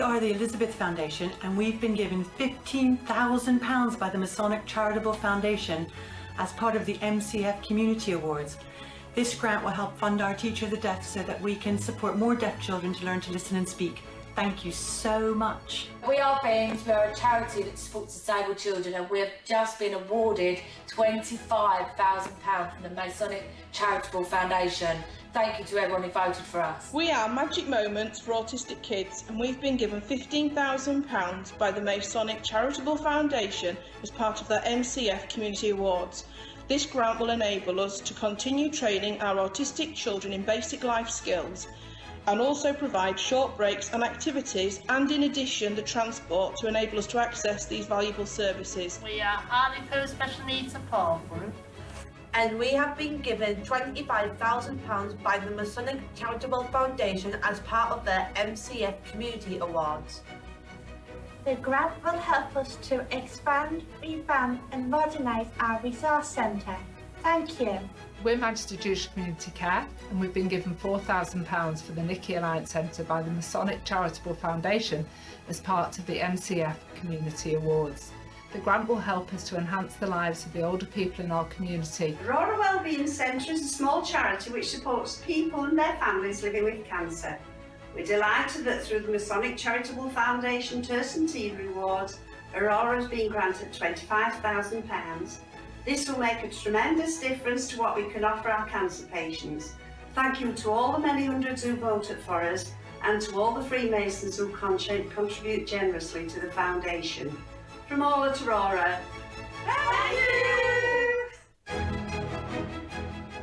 are the Elizabeth Foundation, and we've been given £15,000 by the Masonic Charitable Foundation as part of the MCF Community Awards. This grant will help fund our Teacher of the Deaf so that we can support more deaf children to learn to listen and speak. Thank you so much. We are Beams, we're a charity that supports disabled children, and we have just been awarded £25,000 from the Masonic Charitable Foundation. Thank you to everyone who voted for us. We are Magic Moments for Autistic Kids, and we've been given £15,000 by the Masonic Charitable Foundation as part of their MCF Community Awards. This grant will enable us to continue training our autistic children in basic life skills and also provide short breaks and activities, and in addition the transport to enable us to access these valuable services. We are Hartlepool Special Needs Support Group, and we have been given £25,000 by the Masonic Charitable Foundation as part of their MCF Community Awards. The grant will help us to expand, revamp and modernise our resource centre. Thank you. We're Manchester Jewish Community Care, and we've been given £4,000 for the Nicky Alliance Centre by the Masonic Charitable Foundation as part of the MCF Community Awards. The grant will help us to enhance the lives of the older people in our community. Aurora Wellbeing Centre is a small charity which supports people and their families living with cancer. We're delighted that through the Masonic Charitable Foundation Turson TV Awards, Aurora has been granted £25,000. This will make a tremendous difference to what we can offer our cancer patients. Thank you to all the many hundreds who voted for us, and to all the Freemasons who contribute generously to the foundation. From all at Aurora, thank you!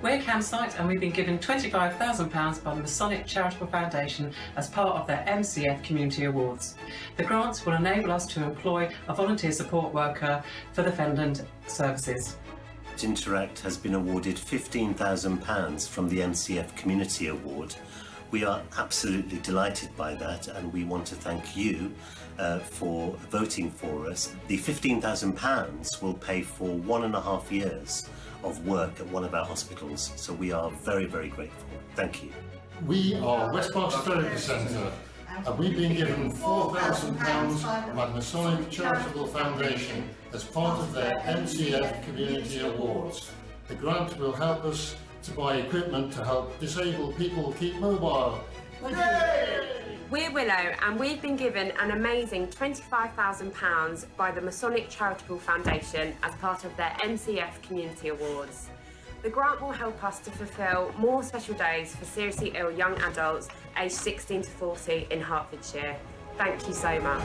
We're Campsite, and we've been given £25,000 by the Masonic Charitable Foundation as part of their MCF Community Awards. The grants will enable us to employ a volunteer support worker for the Fenland services. Interact has been awarded £15,000 from the MCF Community Award. We are absolutely delighted by that, and we want to thank you for voting for us. The £15,000 will pay for 1.5 years of work at one of our hospitals, so we are very, very grateful. Thank you. We are West Berkshire Therapy Centre, and we've been given £4,000 by the Masonic Charitable Foundation as part of their MCF Community Awards. The grant will help us to buy equipment to help disabled people keep mobile. Thank you. We're Willow, and we've been given an amazing £25,000 by the Masonic Charitable Foundation as part of their MCF Community Awards. The grant will help us to fulfil more special days for seriously ill young adults aged 16 to 40 in Hertfordshire. Thank you so much.